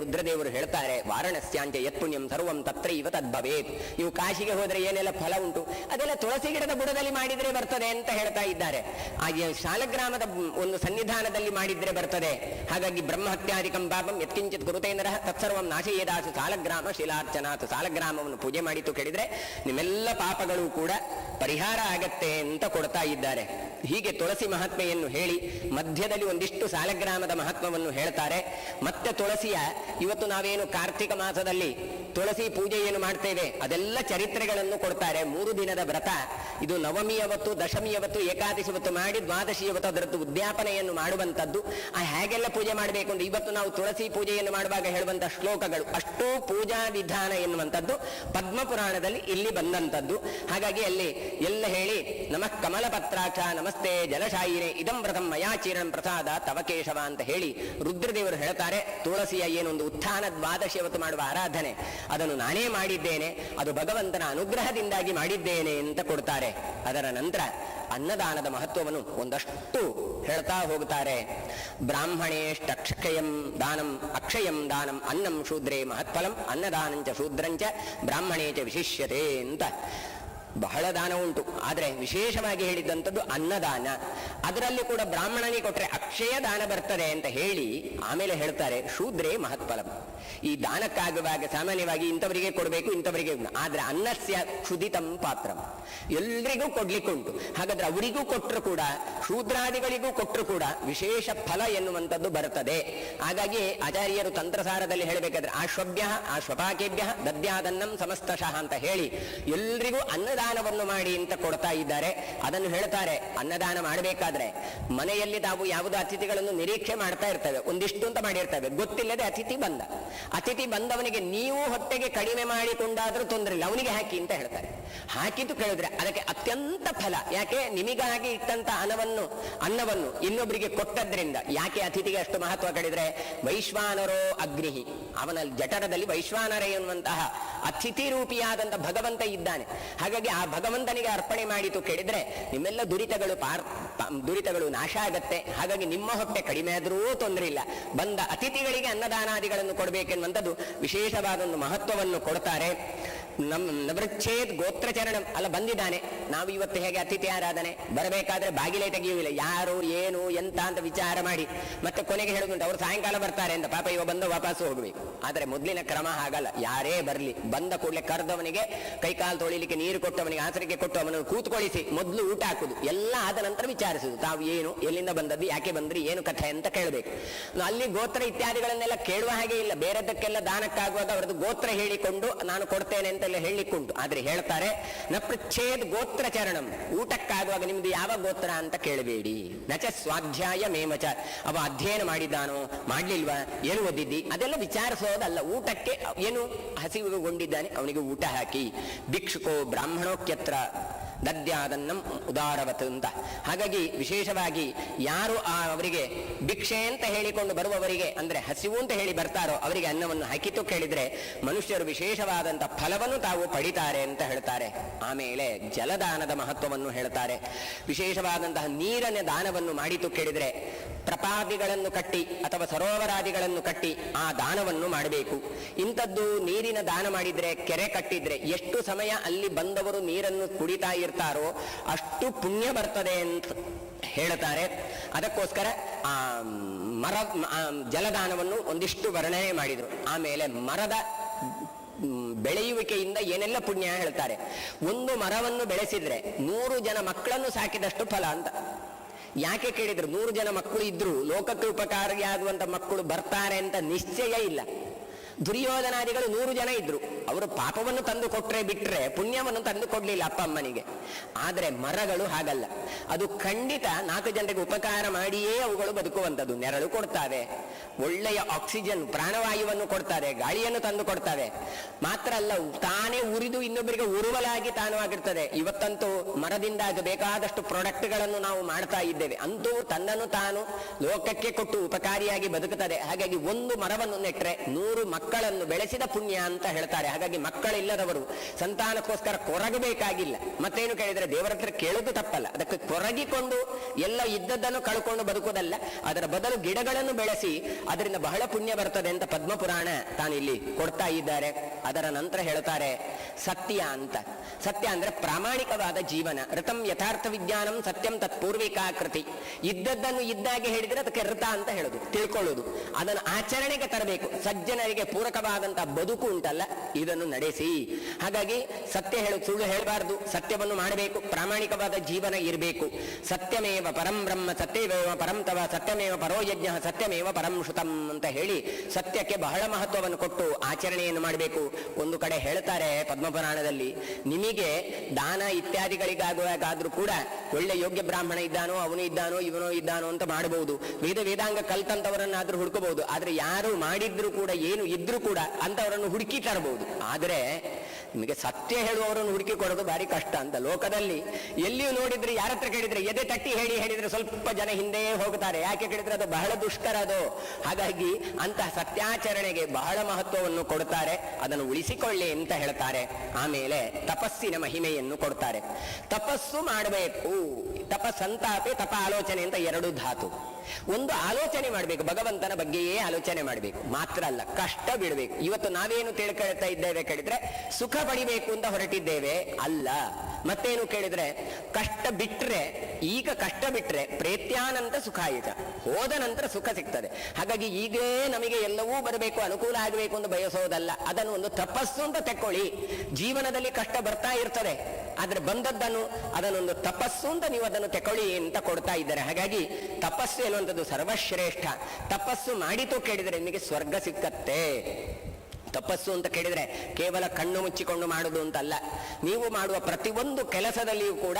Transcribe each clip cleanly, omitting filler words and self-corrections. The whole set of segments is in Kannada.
ರುದ್ರದೇವರು ಹೇಳ್ತಾರೆ, ವಾರಣಸ್ಯಾಂಚ ಯತ್ ಪುಣ್ಯಂ ಸರ್ವಂ ತತ್ರೈವ ತದ್ಭವೇತ್. ನೀವು ಕಾಶಿಗೆ ಹೋದರೆ ಏನೆಲ್ಲ ಫಲ ಉಂಟು ಅದೆಲ್ಲ ತುಳಸಿ ಗಿಡದ ಬುಡದಲ್ಲಿ ಮಾಡಿದ್ರೆ ಬರ್ತದೆ ಅಂತ ಹೇಳ್ತಾ ಇದ್ದಾರೆ. ಹಾಗೆ ಶಾಲಗ್ರಾಮದ ಒಂದು ಸನ್ನಿಧಾನದಲ್ಲಿ ಮಾಡಿದ್ರೆ ಬರ್ತದೆ. ಹಾಗಾಗಿ ಬ್ರಹ್ಮಹತ್ಯಾಧಿಕಂ ಪಾಪಂ ಯತ್ಕಿಂಚಿತ್ ಕುರುತೇ ನರಃ ತತ್ಸರ್ವಂ ನಾಶಯೇದಾಸು ಸಾಲಗ್ರಾಮ ಶಿಲಾರ್ಚನಾತ್. ಸಾಲಗ್ರಾಮವನ್ನು ಪೂಜೆ ಮಾಡಿತು ಕೇಳಿದ್ರೆ ನಿಮ್ಮೆಲ್ಲ ಪಾಪಗಳು ಕೂಡ ಪರಿಹಾರ ಆಗತ್ತೆ ಅಂತ ಕೊಡ್ತಾ ಇದ್ದಾರೆ. ಹೀಗೆ ತುಳಸಿ ಮಹಾತ್ಮೆಯನ್ನು ಹೇಳಿ ಮಧ್ಯದಲ್ಲಿ ಒಂದಿಷ್ಟು ಸಾಲಗ್ರಾಮದ ಮಹತ್ವವನ್ನು ಹೇಳ್ತಾರೆ. ಮತ್ತೆ ತುಳಸಿಯ ಇವತ್ತು ನಾವೇನು ಕಾರ್ತಿಕ ಮಾಸದಲ್ಲಿ ತುಳಸಿ ಪೂಜೆಯನ್ನು ಮಾಡ್ತೇವೆ ಅದೆಲ್ಲ ಚರಿತ್ರೆಗಳನ್ನು ಕೊಡ್ತಾರೆ. 3 ದಿನದ ವ್ರತ ಇದು ನವಮಿಯವತ್ತು, ದಶಮಿಯವತ್ತು, ಏಕಾದಶಿಯವತ್ತು ಮಾಡಿ ದ್ವಾದಶಿಯವತ್ತು ಅದರದ್ದು ಉದ್ಯಾಪನೆಯನ್ನು ಮಾಡುವಂಥದ್ದು. ಹೇಗೆಲ್ಲ ಪೂಜೆ ಮಾಡಬೇಕು ಅಂತ ಇವತ್ತು ನಾವು ತುಳಸಿ ಪೂಜೆಯನ್ನು ಮಾಡುವಾಗ ಹೇಳುವಂತಹ ಶ್ಲೋಕಗಳು ಅಷ್ಟೂ ಪೂಜಾ ವಿಧಾನ ಎನ್ನುವಂಥದ್ದು ಪದ್ಮಪುರಾಣದಲ್ಲಿ ಇಲ್ಲಿ ಬಂದಂಥದ್ದು. ಹಾಗಾಗಿ ಅಲ್ಲಿ ಎಲ್ಲ ಹೇಳಿ ನಮಃ ಕಮಲಪತ್ರಾಕ್ಷ ನಮಸ್ತೆ ಜಲಶಾಯಿನೇ ಇದಂ ವ್ರತಂ ಮಯಾಚೀರಂ ಪ್ರಸಾದ ತವಕೇಶವ ಅಂತ ಹೇಳಿ ರುದ್ರದೇವರು ಹೇಳ್ತಾರೆ. ತುಳಸಿಯ ಏನೊಂದು ಉತ್ಥಾನ ದ್ವಾದಶಿಯವತ್ತು ಮಾಡುವ ಆರಾಧನೆ ಅದನ್ನು ನಾನೇ ಮಾಡಿದ್ದೇನೆ, ಅದು ಭಗವಂತನ ಅನುಗ್ರಹದಿಂದಾಗಿ ಮಾಡಿದ್ದೇನೆ ಅಂತ ಕೊಡ್ತಾರೆ. ಅದರ ನಂತರ ಅನ್ನದಾನದ ಮಹತ್ವವನ್ನು ಒಂದಷ್ಟು ಹೇಳ್ತಾ ಹೋಗುತ್ತಾರೆ. ಬ್ರಾಹ್ಮಣೇಷ್ಟಕ್ಷಯಂ ದಾನಂ ಅಕ್ಷಯಂ ದಾನಂ ಅನ್ನಂ ಶೂದ್ರೇ ಮಹತ್ಫಲಂ ಅನ್ನದಾನಂಚ ಶೂದ್ರಂಚ ಬ್ರಾಹ್ಮಣೇಚ ವಿಶಿಷ್ಯತೆ ಅಂತ ಬಹಳ ದಾನ ಉಂಟು. ಆದರೆ ವಿಶೇಷವಾಗಿ ಹೇಳಿದ್ದಂಥದ್ದು ಅನ್ನದಾನ. ಅದರಲ್ಲಿ ಕೂಡ ಬ್ರಾಹ್ಮಣನಿಗೆ ಕೊಟ್ಟರೆ ಅಕ್ಷಯ ದಾನ ಬರ್ತದೆ ಅಂತ ಹೇಳಿ ಆಮೇಲೆ ಹೇಳ್ತಾರೆ ಶೂದ್ರೇ ಮಹತ್ಫಲಂ. ಈ ದಾನಕ್ಕಾಗುವಾಗ ಸಾಮಾನ್ಯವಾಗಿ ಇಂಥವರಿಗೆ ಕೊಡಬೇಕು ಇಂಥವರಿಗೆ, ಆದ್ರೆ ಅನ್ನಸ್ಯ ಕ್ಷುದಿತಂ ಪಾತ್ರಂ ಎಲ್ರಿಗೂ ಕೊಡ್ಲಿಕ್ಕುಂಟು. ಹಾಗಾದ್ರೆ ಅವರಿಗೂ ಕೊಟ್ಟರು ಕೂಡ ಶೂದ್ರಾದಿಗಳಿಗೂ ಕೊಟ್ಟರು ಕೂಡ ವಿಶೇಷ ಫಲ ಎನ್ನುವಂಥದ್ದು ಬರ್ತದೆ. ಹಾಗಾಗಿ ಆಚಾರ್ಯರು ತಂತ್ರಸಾರದಲ್ಲಿ ಹೇಳಬೇಕಾದ್ರೆ ಆಶ್ವಭ್ಯ ಆಶ್ವಪಾಕೇಭ್ಯ ದದ್ಯಾದನ್ನಂ ಸಮಸ್ತಶಃ ಅಂತ ಹೇಳಿ ಎಲ್ರಿಗೂ ಅನ್ನದಾನವನ್ನು ಮಾಡಿ ಅಂತ ಕೊಡ್ತಾ ಇದ್ದಾರೆ. ಅದನ್ನು ಹೇಳ್ತಾರೆ. ಅನ್ನದಾನ ಮಾಡಬೇಕಾದ್ರೆ ಮನೆಯಲ್ಲಿ ನಾವು ಯಾವುದೋ ಅತಿಥಿಗಳನ್ನು ನಿರೀಕ್ಷೆ ಮಾಡ್ತಾ ಇರ್ತೇವೆ, ಒಂದಿಷ್ಟು ಅಂತ ಮಾಡಿರ್ತೇವೆ, ಗೊತ್ತಿಲ್ಲದೆ ಅತಿಥಿ ಬಂದವನಿಗೆ ನೀವು ಹೊಟ್ಟೆಗೆ ಕಡಿಮೆ ಮಾಡಿಕೊಂಡಾದ್ರೂ ತೊಂದರೆ ಇಲ್ಲ, ಅವನಿಗೆ ಹಾಕಿ ಅಂತ ಹೇಳ್ತಾರೆ. ಹಾಕಿದ್ದು ಕೇಳಿದ್ರೆ ಅದಕ್ಕೆ ಅತ್ಯಂತ ಫಲ. ಯಾಕೆ? ನಿಮಗಾಗಿ ಇಟ್ಟಂತ ಅನ್ನವನ್ನು ಇನ್ನೊಬ್ಬರಿಗೆ ಕೊಟ್ಟದ್ರಿಂದ. ಯಾಕೆ ಅತಿಥಿಗೆ ಅಷ್ಟು ಮಹತ್ವ ಕೇಳಿದ್ರೆ ವೈಶ್ವಾನರೋ ಅಗ್ನಿಹಿ, ಅವನ ಜಠರದಲ್ಲಿ ವೈಶ್ವಾನರ ಎನ್ನುವಂತಹ ಅತಿಥಿ ರೂಪಿಯಾದಂತ ಭಗವಂತ ಇದ್ದಾನೆ. ಹಾಗಾಗಿ ಆ ಭಗವಂತನಿಗೆ ಅರ್ಪಣೆ ಮಾಡಿತು ಕೇಳಿದ್ರೆ ನಿಮ್ಮೆಲ್ಲ ದುರಿತಗಳು ನಾಶ ಆಗತ್ತೆ. ಹಾಗಾಗಿ ನಿಮ್ಮ ಹೊಟ್ಟೆ ಕಡಿಮೆ ಆದರೂ ತೊಂದರೆ ಇಲ್ಲ, ಬಂದ ಅತಿಥಿಗಳಿಗೆ ಅನ್ನದಾನಾದಿಗಳನ್ನು ಕೊಡಬೇಕೆನ್ನುವಂಥದ್ದು ವಿಶೇಷವಾದ ಒಂದು ಮಹತ್ವವನ್ನು ಕೊಡ್ತಾರೆ. ನವೃಚ್ಛೇದ್ ಗೋತ್ರಚರಣಂ ಅಲ್ಲ ಬಂದಿದ್ದಾನೆ, ನಾವು ಇವತ್ತು ಹೇಗೆ ಅತಿಥಿ ಆರಾಧನೆ ಬರಬೇಕಾದ್ರೆ ಬಾಗಿಲೇ ತೆಗೆಯುವುದಿಲ್ಲ, ಯಾರು ಏನು ಎಂತ ಅಂತ ವಿಚಾರ ಮಾಡಿ ಮತ್ತೆ ಕೊನೆಗೆ ಹೇಳುದುಂಟು ಅವರು ಸಾಯಂಕಾಲ ಬರ್ತಾರೆ ಅಂತ. ಪಾಪ ಇವ ಬಂದು ವಾಪಸ್ ಹೋಗ್ಬೇಕು. ಆದರೆ ಮೊದಲಿನ ಕ್ರಮ ಹಾಗಲ್ಲ. ಯಾರೇ ಬರಲಿ ಬಂದ ಕೂಡಲೇ ಕರೆದವನಿಗೆ ಕೈಕಾಲು ತೊಳಿಲಿಕ್ಕೆ ನೀರು ಕೊಟ್ಟು ಅವನಿಗೆ ಆಸರಿಗೆ ಕೊಟ್ಟು ಅವನನ್ನು ಕೂತ್ಕೊಳಿಸಿ ಮೊದಲು ಊಟ ಹಾಕುದು, ಎಲ್ಲ ಆದ ನಂತರ ವಿಚಾರಿಸುದು ತಾವು ಏನು, ಎಲ್ಲಿಂದ ಬಂದದ್ದು, ಯಾಕೆ ಬಂದ್ರಿ, ಏನು ಕಥೆ ಅಂತ ಕೇಳಬೇಕು. ಅಲ್ಲಿ ಗೋತ್ರ ಇತ್ಯಾದಿಗಳನ್ನೆಲ್ಲ ಕೇಳುವ ಹಾಗೆ ಇಲ್ಲ. ಬೇರೆದಕ್ಕೆಲ್ಲ ದಾನಕ್ಕಾಗುವಾಗ ಅವರದ್ದು ಗೋತ್ರ ಹೇಳಿಕೊಂಡು ನಾನು ಕೊಡ್ತೇನೆ ಅಂತ ಹೇಳಿಕ್ಕುಂಟು. ಆದ್ರೆ ಹೇಳ್ತಾರೆ ನ ಪೃಚ್ಛೇದ್ ಗೋತ್ರ ಚರಣಂ, ಊಟಕ್ಕಾಗುವಾಗ ನಿಮ್ದು ಯಾವ ಗೋತ್ರ ಅಂತ ಕೇಳಬೇಡಿ. ನಚ ಸ್ವಾಧ್ಯಾಯ ಮೇಮಚ, ಅವ ಅಧ್ಯಯನ ಮಾಡಿದ್ದಾನೋ ಮಾಡ್ಲಿಲ್ವಾ, ಏನು ಓದಿದ್ದಿ ಅದೆಲ್ಲ ವಿಚಾರಿಸೋದಲ್ಲ. ಊಟಕ್ಕೆ ಏನು ಹಸಿವುಗೊಂಡಿದ್ದಾನೆ ಅವನಿಗೆ ಊಟ ಹಾಕಿ. ಭಿಕ್ಷುಕೋ ಬ್ರಾಹ್ಮಣೋಕ್ಯತ್ರ ದದ್ಯಾದನ್ನಂ ಉದಾರವತ್ ಅಂತ. ಹಾಗಾಗಿ ವಿಶೇಷವಾಗಿ ಯಾರು ಅವರಿಗೆ ಭಿಕ್ಷೆ ಅಂತ ಹೇಳಿಕೊಂಡು ಬರುವವರಿಗೆ ಅಂದ್ರೆ ಹಸಿವು ಅಂತ ಹೇಳಿ ಬರ್ತಾರೋ ಅವರಿಗೆ ಅನ್ನವನ್ನು ಹಾಕಿತು ಕೇಳಿದ್ರೆ ಮನುಷ್ಯರು ವಿಶೇಷವಾದಂಥ ಫಲವನ್ನು ತಾವು ಪಡಿತಾರೆ ಅಂತ ಹೇಳ್ತಾರೆ. ಆಮೇಲೆ ಜಲದಾನದ ಮಹತ್ವವನ್ನು ಹೇಳ್ತಾರೆ. ವಿಶೇಷವಾದಂತಹ ನೀರನ್ನ ದಾನವನ್ನು ಮಾಡಿತು ಕೇಳಿದ್ರೆ ಪ್ರಪಾದಿಗಳನ್ನು ಕಟ್ಟಿ ಅಥವಾ ಸರೋವರಾದಿಗಳನ್ನು ಕಟ್ಟಿ ಆ ದಾನವನ್ನು ಮಾಡಬೇಕು. ಇಂಥದ್ದು ನೀರಿನ ದಾನ ಮಾಡಿದ್ರೆ, ಕೆರೆ ಕಟ್ಟಿದ್ರೆ ಎಷ್ಟು ಸಮಯ ಅಲ್ಲಿ ಬಂದವರು ನೀರನ್ನು ಕುಡಿತಾ ಇರ್ತಾರೋ ಅಷ್ಟು ಪುಣ್ಯ ಬರ್ತದೆ ಅಂತ ಹೇಳ್ತಾರೆ. ಅದಕ್ಕೋಸ್ಕರ ಆ ಜಲದಾನವನ್ನು ಒಂದಿಷ್ಟು ವರ್ಣನೆ ಮಾಡಿದ್ರು. ಆಮೇಲೆ ಮರದ ಬೆಳೆಯುವಿಕೆಯಿಂದ ಏನೆಲ್ಲ ಪುಣ್ಯ ಹೇಳ್ತಾರೆ. ಒಂದು ಮರವನ್ನು ಬೆಳೆಸಿದ್ರೆ 100 ಜನ ಮಕ್ಕಳನ್ನು ಸಾಕಿದಷ್ಟು ಫಲ ಅಂತ. ಯಾಕೆ ಕೇಳಿದ್ರು 100 ಜನ ಮಕ್ಕಳು ಇದ್ರು ಲೋಕಕ್ಕೆ ಉಪಕಾರಿಯಾಗುವಂತ ಮಕ್ಕಳು ಬರ್ತಾರೆ ಅಂತ ನಿಶ್ಚಯ ಇಲ್ಲ. ದುರ್ಯೋಧನಾದಿಗಳು 100 ಜನ ಇದ್ರು, ಅವರು ಪಾಪವನ್ನು ತಂದು ಕೊಟ್ರೆ ಬಿಟ್ರೆ ಪುಣ್ಯವನ್ನು ತಂದು ಕೊಡ್ಲಿಲ್ಲ ಅಪ್ಪ ಅಮ್ಮನಿಗೆ. ಆದ್ರೆ ಮರಗಳು ಹಾಗಲ್ಲ, ಅದು ಖಂಡಿತ 4 ಜನರಿಗೆ ಉಪಕಾರ ಮಾಡಿಯೇ ಅವುಗಳು ಬದುಕುವಂಥದ್ದು. ನೆರಳು ಕೊಡ್ತಾವೆ, ಒಳ್ಳೆಯ ಆಕ್ಸಿಜನ್ ಪ್ರಾಣವಾಯುವನ್ನು ಕೊಡ್ತಾರೆ, ಗಾಳಿಯನ್ನು ತಂದು ಕೊಡ್ತಾವೆ. ಮಾತ್ರ ಅಲ್ಲ ತಾನೇ ಉರಿದು ಇನ್ನೊಬ್ಬರಿಗೆ ಉರುವಲಾಗಿ ತಾನು ಆಗಿರ್ತದೆ. ಇವತ್ತಂತೂ ಮರದಿಂದ ಬೇಕಾದಷ್ಟು ಪ್ರಾಡಕ್ಟ್ಗಳನ್ನು ನಾವು ಮಾಡ್ತಾ ಇದ್ದೇವೆ. ಅಂತೂ ತನ್ನನ್ನು ತಾನು ಲೋಕಕ್ಕೆ ಕೊಟ್ಟು ಉಪಕಾರಿಯಾಗಿ ಬದುಕುತ್ತದೆ. ಹಾಗಾಗಿ ಒಂದು ಮರವನ್ನು ನೆಟ್ಟರೆ 100 ಮಕ್ಕಳು ಮಕ್ಕಳನ್ನು ಬೆಳೆಸಿದ ಪುಣ್ಯ ಅಂತ ಹೇಳ್ತಾರೆ. ಹಾಗಾಗಿ ಮಕ್ಕಳಿಲ್ಲದವರು ಸಂತಾನಕ್ಕೋಸ್ಕರ ಕೊರಗಬೇಕಾಗಿಲ್ಲ. ಮತ್ತೇನು ಕೇಳಿದರೆ ದೇವರ ಹತ್ರ ಕೇಳೋದು ತಪ್ಪಲ್ಲ, ಅದಕ್ಕೆ ಕೊರಗಿಕೊಂಡು ಎಲ್ಲ ಇದ್ದದ್ದನ್ನು ಕಳ್ಕೊಂಡು ಬದುಕೋದಲ್ಲ, ಅದರ ಬದಲು ಗಿಡಗಳನ್ನು ಬೆಳೆಸಿ ಅದರಿಂದ ಬಹಳ ಪುಣ್ಯ ಬರ್ತದೆ ಅಂತ ಪದ್ಮಪುರಾಣ ತಾನಿಲ್ಲಿ ಕೊಡ್ತಾ ಇದ್ದಾರೆ. ಅದರ ನಂತರ ಹೇಳ್ತಾರೆ ಸತ್ಯ ಅಂತ. ಸತ್ಯ ಅಂದ್ರೆ ಪ್ರಾಮಾಣಿಕವಾದ ಜೀವನ. ಋತಂ ಯಥಾರ್ಥ ವಿಜ್ಞಾನಂ ಸತ್ಯಂ ತತ್ಪೂರ್ವಿಕಾಕೃತಿ. ಇದ್ದದ್ದನ್ನು ಇದ್ದಾಗೆ ಹೇಳಿದ್ರೆ ಅದಕ್ಕೆ ಋತ ಅಂತ ಹೇಳುದು, ತಿಳ್ಕೊಳ್ಳೋದು. ಅದನ್ನು ಆಚರಣೆಗೆ ತರಬೇಕು. ಸಜ್ಜನರಿಗೆ ಪೂರಕವಾದಂತಹ ಬದುಕು ಉಂಟಲ್ಲ, ಇದನ್ನು ನಡೆಸಿ. ಹಾಗಾಗಿ ಸತ್ಯ ಹೇಳುದು, ಸುಳ್ಳು ಹೇಳಬಾರದು, ಸತ್ಯವನ್ನು ಮಾಡಬೇಕು, ಪ್ರಾಮಾಣಿಕವಾದ ಜೀವನ ಇರಬೇಕು. ಸತ್ಯಮೇವ ಪರಂ ಬ್ರಹ್ಮ ಸತ್ಯಮೇವ ಪರಂ ತವ ಸತ್ಯಮೇವ ಪರೋ ಯಜ್ಞ ಸತ್ಯಮೇವ ಪರಂ ಶ್ರುತಂ ಅಂತ ಹೇಳಿ ಸತ್ಯಕ್ಕೆ ಬಹಳ ಮಹತ್ವವನ್ನು ಕೊಟ್ಟು ಆಚರಣೆಯನ್ನು ಮಾಡಬೇಕು. ಒಂದು ಕಡೆ ಹೇಳ್ತಾರೆ ಪದ್ಮಪುರಾಣದಲ್ಲಿ, ನಿಮಗೆ ದಾನ ಇತ್ಯಾದಿಗಳಿಗಾಗುವಾಗಾದ್ರೂ ಕೂಡ ಒಳ್ಳೆ ಯೋಗ್ಯ ಬ್ರಾಹ್ಮಣ ಇದ್ದಾನೋ, ಅವನು ಇದ್ದಾನೋ, ಇವನೋ ಇದ್ದಾನೋ ಅಂತ ಮಾಡಬಹುದು. ವೇದಾಂಗ ಕಲ್ತಂತವರನ್ನಾದ್ರೂ ಹುಡುಕಬಹುದು. ಆದ್ರೆ ಯಾರು ಮಾಡಿದ್ರು ಕೂಡ, ಏನು ಇದ್ರೂ ಕೂಡ ಅಂತವರನ್ನು ಹುಡುಕಿ ತರಬಹುದು. ಆದ್ರೆ ನಿಮಗೆ ಸತ್ಯ ಹೇಳುವವರನ್ನು ಹುಡುಕಿ ಕೊಡೋದು ಭಾರಿ ಕಷ್ಟ ಅಂತ. ಲೋಕದಲ್ಲಿ ಎಲ್ಲಿಯೂ ನೋಡಿದ್ರೆ, ಯಾರ ಹತ್ರ ಕೇಳಿದ್ರೆ ಎದೆ ತಟ್ಟಿ ಹೇಳಿದ್ರೆ ಸ್ವಲ್ಪ ಜನ ಹಿಂದೆ ಹೋಗ್ತಾರೆ. ಯಾಕೆ ಕೇಳಿದ್ರೆ ಅದು ಬಹಳ ದುಷ್ಕರ ಅದು. ಹಾಗಾಗಿ ಅಂತಹ ಸತ್ಯಾಚರಣೆಗೆ ಬಹಳ ಮಹತ್ವವನ್ನು ಕೊಡ್ತಾರೆ. ಅದನ್ನು ಉಳಿಸಿಕೊಳ್ಳಿ ಅಂತ ಹೇಳ್ತಾರೆ. ಆಮೇಲೆ ತಪಸ್ಸಿನ ಮಹಿಮೆಯನ್ನು ಕೊಡ್ತಾರೆ. ತಪಸ್ಸು ಮಾಡಬೇಕು. ತಪಸ್ಸಂತಾಪೆ ತಪ ಆಲೋಚನೆ ಅಂತ ಎರಡು ಧಾತು. ಒಂದು ಆಲೋಚನೆ ಮಾಡಬೇಕು, ಭಗವಂತನ ಬಗ್ಗೆಯೇ ಆಲೋಚನೆ ಮಾಡಬೇಕು. ಮಾತ್ರ ಅಲ್ಲ, ಕಷ್ಟ ಬಿಡಬೇಕು. ಇವತ್ತು ನಾವೇನು ತಿಳ್ಕೊಳ್ತಾ ಇದ್ದೇವೆ ಕೇಳಿದ್ರೆ ಸುಖ ಪಡಿಬೇಕು ಅಂತ ಹೊರಟಿದ್ದೇವೆ ಅಲ್ಲ. ಮತ್ತೇನು ಕೇಳಿದ್ರೆ ಕಷ್ಟ ಬಿಟ್ರೆ, ಈಗ ಕಷ್ಟ ಬಿಟ್ರೆ ಪ್ರೇತ್ಯಾನಂತ ಸುಖಾಯುತ, ಹೋದ ನಂತರ ಸುಖ ಸಿಗ್ತದೆ. ಹಾಗಾಗಿ ಈಗೇ ನಮಗೆ ಎಲ್ಲವೂ ಬರಬೇಕು, ಅನುಕೂಲ ಆಗಬೇಕು ಅಂತ ಬಯಸೋದಲ್ಲ. ಅದನ್ನು ಒಂದು ತಪಸ್ಸು ಅಂತ ತೆಕ್ಕೊಳ್ಳಿ. ಜೀವನದಲ್ಲಿ ಕಷ್ಟ ಬರ್ತಾ ಇರ್ತದೆ, ಆದ್ರೆ ಬಂದದ್ದನ್ನು ಅದನ್ನೊಂದು ತಪಸ್ಸು ಅಂತ ನೀವು ಅದನ್ನು ತೆಕ್ಕೊಳ್ಳಿ ಅಂತ ಕೊಡ್ತಾ ಇದ್ದಾರೆ. ಹಾಗಾಗಿ ತಪಸ್ಸು ಎನ್ನುವಂಥದ್ದು ಸರ್ವಶ್ರೇಷ್ಠ. ತಪಸ್ಸು ಮಾಡಿತು ಕೇಳಿದರೆ ನಿಮಗೆ ಸ್ವರ್ಗ ಸಿಕ್ಕತ್ತೆ. ತಪಸ್ಸು ಅಂತ ಕೇಳಿದ್ರೆ ಕೇವಲ ಕಣ್ಣು ಮುಚ್ಚಿಕೊಂಡು ಮಾಡುವುದು ಅಂತಲ್ಲ. ನೀವು ಮಾಡುವ ಪ್ರತಿಯೊಂದು ಕೆಲಸದಲ್ಲಿಯೂ ಕೂಡ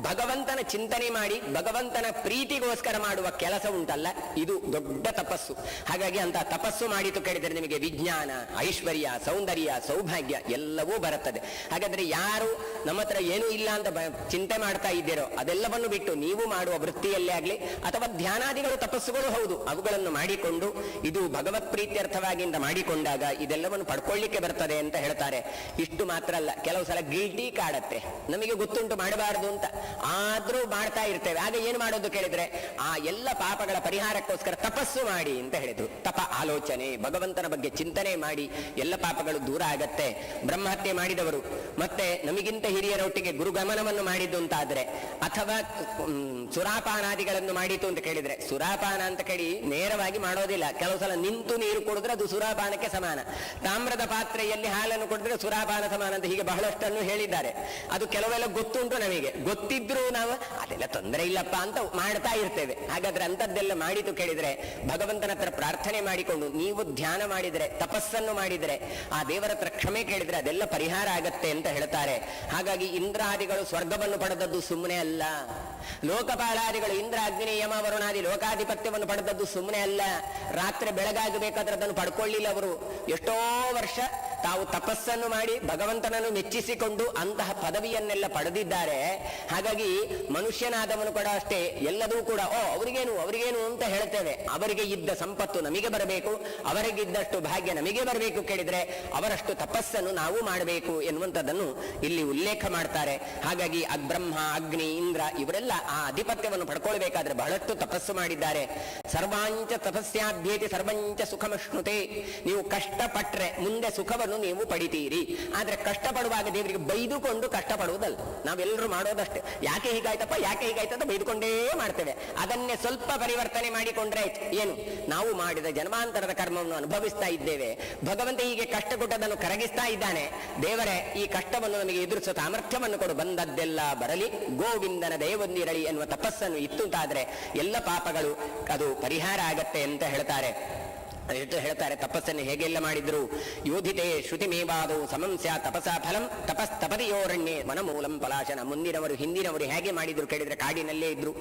ಭಗವಂತನ ಚಿಂತನೆ ಮಾಡಿ ಭಗವಂತನ ಪ್ರೀತಿಗೋಸ್ಕರ ಮಾಡುವ ಕೆಲಸ ಉಂಟಲ್ಲ, ಇದು ದೊಡ್ಡ ತಪಸ್ಸು. ಹಾಗಾಗಿ ಅಂತ ತಪಸ್ಸು ಮಾಡಿತು ಕೇಳಿದರೆ ನಿಮಗೆ ವಿಜ್ಞಾನ, ಐಶ್ವರ್ಯ, ಸೌಂದರ್ಯ, ಸೌಭಾಗ್ಯ ಎಲ್ಲವೂ ಬರುತ್ತದೆ. ಹಾಗಾದ್ರೆ ಯಾರು ನಮ್ಮ ಹತ್ರ ಏನೂ ಇಲ್ಲ ಅಂತ ಚಿಂತೆ ಮಾಡ್ತಾ ಇದ್ದೀರೋ ಅದೆಲ್ಲವನ್ನು ಬಿಟ್ಟು ನೀವು ಮಾಡುವ ವೃತ್ತಿಯಲ್ಲೇ ಆಗಲಿ ಅಥವಾ ಧ್ಯಾನಾದಿಗಳು ತಪಸ್ಸುಗಳು ಹೌದು, ಅವುಗಳನ್ನು ಮಾಡಿಕೊಂಡು ಇದು ಭಗವತ್ ಪ್ರೀತ್ಯರ್ಥವಾಗಿಂದ ಮಾಡಿಕೊಂಡಾಗ ಇದೆಲ್ಲ ಪಡ್ಕೊಳ್ಳಿಕ್ಕೆ ಬರ್ತದೆ ಅಂತ ಹೇಳ್ತಾರೆ. ಇಷ್ಟು ಮಾತ್ರ ಅಲ್ಲ, ಕೆಲವು ಸಲ ಗಿಲ್ಟಿ ಕಾಡತ್ತೆ, ನಮಗೆ ಗೊತ್ತುಂಟು ಮಾಡಬಾರದು ಅಂತ, ಆದ್ರೂ ಮಾಡ್ತಾ ಇರ್ತೇವೆ. ಆಗ ಏನು ಮಾಡೋದು ಕೇಳಿದ್ರೆ ಆ ಎಲ್ಲ ಪಾಪಗಳ ಪರಿಹಾರಕ್ಕೋಸ್ಕರ ತಪಸ್ಸು ಮಾಡಿ ಅಂತ ಹೇಳಿದ್ರು. ತಪ ಆಲೋಚನೆ, ಭಗವಂತನ ಬಗ್ಗೆ ಚಿಂತನೆ ಮಾಡಿ ಎಲ್ಲ ಪಾಪಗಳು ದೂರ ಆಗತ್ತೆ. ಬ್ರಹ್ಮಹತ್ಯೆ ಮಾಡಿದವರು ಮತ್ತೆ ನಮಗಿಂತ ಹಿರಿಯರೊಟ್ಟಿಗೆ ಗುರುಗಮನವನ್ನು ಮಾಡಿದ್ದು ಅಂತಾದ್ರೆ, ಅಥವಾ ಸುರಾಪಾನಾದಿಗಳನ್ನು ಮಾಡಿತು ಅಂತ ಕೇಳಿದ್ರೆ, ಸುರಾಪಾನ ಅಂತ ಕೇಳಿ ನೇರವಾಗಿ ಮಾಡೋದಿಲ್ಲ. ಕೆಲವು ಸಲ ನಿಂತು ನೀರು ಕೊಡಿದ್ರೆ ಅದು ಸುರಾಪಾನಕ್ಕೆ ಸಮಾನ. ತಾಮ್ರದ ಪಾತ್ರೆಯಲ್ಲಿ ಹಾಲನ್ನು ಕೊಡಿದ್ರೆ ಸುರಾಪಾನ ಸಮಾನ ಅಂತ ಹೀಗೆ ಬಹಳಷ್ಟನ್ನು ಹೇಳಿದ್ದಾರೆ. ಅದು ಕೆಲವೆಲ್ಲ ಗೊತ್ತುಂಟು, ನಮಗೆ ಗೊತ್ತಿದ್ರು ನಾವು ಅದೆಲ್ಲ ತೊಂದರೆ ಇಲ್ಲಪ್ಪ ಅಂತ ಮಾಡ್ತಾ ಇರ್ತೇವೆ. ಹಾಗಾದ್ರೆ ಅಂತದ್ದೆಲ್ಲ ಮಾಡಿತು ಕೇಳಿದ್ರೆ ಭಗವಂತನ ಹತ್ರ ಪ್ರಾರ್ಥನೆ ಮಾಡಿಕೊಂಡು ನೀವು ಧ್ಯಾನ ಮಾಡಿದರೆ, ತಪಸ್ಸನ್ನು ಮಾಡಿದರೆ, ಆ ದೇವರ ಹತ್ರ ಕ್ಷಮೆ ಕೇಳಿದ್ರೆ ಅದೆಲ್ಲ ಪರಿಹಾರ ಆಗತ್ತೆ ಅಂತ ಹೇಳ್ತಾರೆ. ಹಾಗಾಗಿ ಇಂದ್ರಾದಿಗಳು ಸ್ವರ್ಗವನ್ನು ಪಡೆದದ್ದು ಸುಮ್ಮನೆ ಅಲ್ಲ. ಲೋಕಪಾಲಾದಿಗಳು ಇಂದ್ರ, ಅಗ್ನಿ, ಯಮ, ವರುಣಾದಿ ಲೋಕಾಧಿಪತ್ಯವನ್ನು ಪಡೆದದ್ದು ಸುಮ್ಮನೆ ಅಲ್ಲ. ರಾತ್ರಿ ಬೆಳಗಾಗಬೇಕಾದ್ರೆ ಅದನ್ನು ಪಡ್ಕೊಳ್ಳಿಲ್ಲ ಅವರು. ಎಷ್ಟೋ ವರ್ಷ ತಾವು ತಪಸ್ಸನ್ನು ಮಾಡಿ ಭಗವಂತನನ್ನು ಮೆಚ್ಚಿಸಿಕೊಂಡು ಅಂತಹ ಪದವಿಯನ್ನೆಲ್ಲ ಪಡೆದಿದ್ದಾರೆ. ಹಾಗಾಗಿ ಮನುಷ್ಯನಾದವನು ಕೂಡ ಅಷ್ಟೇ, ಎಲ್ಲದೂ ಕೂಡ ಅವರಿಗೇನು ಅಂತ ಹೇಳ್ತೇವೆ. ಅವರಿಗೆ ಇದ್ದ ಸಂಪತ್ತು ನಮಗೆ ಬರಬೇಕು, ಅವರಿಗಿದ್ದಷ್ಟು ಭಾಗ್ಯ ನಮಗೆ ಬರಬೇಕು ಕೇಳಿದ್ರೆ ಅವರಷ್ಟು ತಪಸ್ಸನ್ನು ನಾವು ಮಾಡಬೇಕು ಎನ್ನುವಂಥದ್ದನ್ನು ಇಲ್ಲಿ ಉಲ್ಲೇಖ ಮಾಡ್ತಾರೆ. ಹಾಗಾಗಿ ಬ್ರಹ್ಮ, ಅಗ್ನಿ, ಇಂದ್ರ ಇವರೆಲ್ಲ ಆ ಅಧಿಪತ್ಯವನ್ನು ಪಡ್ಕೊಳ್ಬೇಕಾದ್ರೆ ಬಹಳಷ್ಟು ತಪಸ್ಸು ಮಾಡಿದ್ದಾರೆ. ಸರ್ವಾಂಚ ತಪಸ್ಯಾಭ್ಯೇತಿ ಸರ್ವಂಚ ಸುಖಮಶ್ನುತೆ. ನೀವು ಕಷ್ಟಪಟ್ರೆ ಮುಂದೆ ಸುಖವನ್ನು ನೀವು ಪಡಿತೀರಿ. ಆದ್ರೆ ಕಷ್ಟಪಡುವಾಗ ದೇವರಿಗೆ ಬೈದುಕೊಂಡು ಕಷ್ಟಪಡುವುದಲ್ಲ. ನಾವೆಲ್ಲರೂ ಮಾಡೋದಷ್ಟೇ, ಯಾಕೆ ಹೀಗಾಯ್ತಪ್ಪ, ಯಾಕೆ ಹೀಗಾಯ್ತಂತ ಬೈದುಕೊಂಡೇ ಮಾಡ್ತೇವೆ. ಅದನ್ನೇ ಸ್ವಲ್ಪ ಪರಿವರ್ತನೆ ಮಾಡಿಕೊಂಡ್ರೆ ಏನು, ನಾವು ಮಾಡಿದ ಜನ್ಮಾಂತರದ ಕರ್ಮವನ್ನು ಅನುಭವಿಸ್ತಾ ಇದ್ದೇವೆ. ಭಗವಂತ ಹೀಗೆ ಕಷ್ಟ ಕೊಟ್ಟದನ್ನು ಕರಗಿಸ್ತಾ ಇದ್ದಾನೆ. ದೇವರೇ ಈ ಕಷ್ಟವನ್ನು ನಮಗೆ ಎದುರಿಸುವ ಸಾಮರ್ಥ್ಯವನ್ನು ಕೊಡು, ಬಂದದ್ದೆಲ್ಲ ಬರಲಿ, ಗೋವಿಂದನ ದಯವೊಂದಿರಲಿ ಎನ್ನುವ ತಪಸ್ಸನ್ನು ಇತ್ತುಂಟಾದ್ರೆ ಎಲ್ಲ ಪಾಪಗಳು ಅದು ಪರಿಹಾರ ಆಗತ್ತೆ ಅಂತ ಹೇಳ್ತಾರೆ. ಹೇಳ್ತಾರೆ ತಪಸ್ಸನ್ನು ಹೇಗೆಲ್ಲ ಮಾಡಿದ್ರು. ಯೋಧಿತೆ ಶ್ರುತಿಮೇವಾದೋ ಸಮಂ ಸ್ಯಾ ತಪಸಾ ಫಲಂ ತಪಸ್ತಪದಿಯೋರಣ್ಯೇ ವನಮೂಲಂ ಪಲಾಶನ. ಮುಂದಿನವರು ಹಿಂದಿನವರು ಹೇಗೆ ಮಾಡಿದ್ರು ಕೇಳಿದ್ರೆ ಕಾಡಿನಲ್ಲೇ ಇದ್ರು,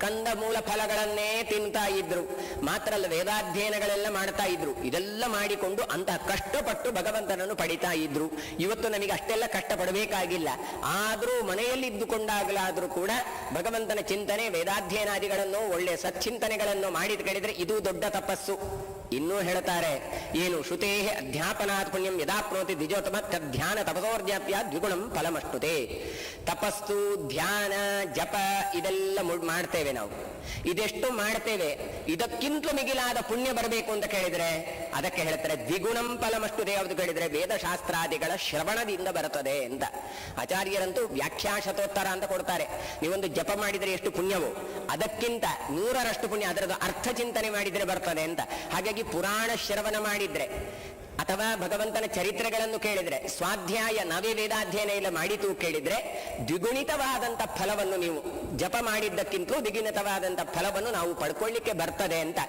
ಕಂದ ಮೂಲ ಫಲಗಳನ್ನೇ ತಿಂತಾ ಇದ್ರು. ಮಾತ್ರ ಅಲ್ಲ, ವೇದಾಧ್ಯಯನಗಳೆಲ್ಲ ಮಾಡ್ತಾ ಇದ್ರು. ಇದೆಲ್ಲ ಮಾಡಿಕೊಂಡು ಅಂತಹ ಕಷ್ಟಪಟ್ಟು ಭಗವಂತನನ್ನು ಪಡಿತಾ ಇದ್ರು. ಇವತ್ತು ನಮಗೆ ಅಷ್ಟೆಲ್ಲ ಕಷ್ಟಪಡಬೇಕಾಗಿಲ್ಲ. ಆದ್ರೂ ಮನೆಯಲ್ಲಿ ಇದ್ದುಕೊಂಡಾಗಲಾದ್ರೂ ಕೂಡ ಭಗವಂತನ ಚಿಂತನೆ, ವೇದಾಧ್ಯಯನಾದಿಗಳನ್ನು, ಒಳ್ಳೆಯ ಸಚ್ಚಿಂತನೆಗಳನ್ನು ಮಾಡಿದ ಕೇಳಿದ್ರೆ ಇದು ದೊಡ್ಡ ತಪಸ್ಸು. ಇನ್ನೂ ಹೇಳ್ತಾರೆ ಏನು, ಶ್ರುತೇ ಅಧ್ಯಾಪನಾತ್ ಪುಣ್ಯಂ ಯದಾಪ್ನೋತಿ ದ್ವಿಜೋತ್ತಮ ತಧ್ಯಾನ ತಪಸೋರ್ಜಾಪ್ಯ ದ್ವಿಗುಣಂ ಫಲಮಷ್ಟುತೆ. ತಪಸ್ಸು, ಧ್ಯಾನ, ಜಪ ಇದೆಲ್ಲ ಮಾಡ್ತೇವೆ ನಾವು. ಇದೆಷ್ಟು ಮಾಡ್ತೇವೆ, ಇದಕ್ಕಿಂತಲೂ ಮಿಗಿಲಾದ ಪುಣ್ಯ ಬರಬೇಕು ಅಂತ ಕೇಳಿದ್ರೆ ಅದಕ್ಕೆ ಹೇಳ್ತಾರೆ ದ್ವಿಗುಣಂ ಫಲಮಷ್ಟುತೆ. ಯಾವುದು ಕೇಳಿದ್ರೆ ವೇದಶಾಸ್ತ್ರಾದಿಗಳ ಶ್ರವಣದಿಂದ ಬರುತ್ತದೆ ಅಂತ. ಆಚಾರ್ಯರಂತೂ ವ್ಯಾಖ್ಯಾ ಶತೋತ್ತರ ಅಂತ ಕೊಡ್ತಾರೆ. ನೀವೊಂದು ಜಪ ಮಾಡಿದರೆ ಎಷ್ಟು ಪುಣ್ಯವೋ ಅದಕ್ಕಿಂತ 100ರಷ್ಟು ಪುಣ್ಯ ಅದರದ್ದು ಅರ್ಥ ಚಿಂತನೆ ಮಾಡಿದರೆ ಬರ್ತದೆ ಅಂತ. ಹಾಗಾಗಿ ಪುರಾಣ ಶ್ರವಣ ಮಾಡಿದ್ರೆ ಅಥವಾ ಭಗವಂತನ ಚರಿತ್ರೆಗಳನ್ನು ಕೇಳಿದ್ರೆ, ಸ್ವಾಧ್ಯಾಯ ನವೇ ವೇದಾಧ್ಯಯನ ಇಲ್ಲ ಮಾಡಿತು ಕೇಳಿದ್ರೆ ದ್ವಿಗುಣಿತವಾದಂಥ ಫಲವನ್ನು ನೀವು ಜಪ ಮಾಡಿದ್ದಕ್ಕಿಂತಲೂ ದ್ವಿಗುಣಿತವಾದಂಥ ಫಲವನ್ನು ನಾವು ಪಡ್ಕೊಳ್ಳಿಕ್ಕೆ ಬರ್ತದೆ ಅಂತ.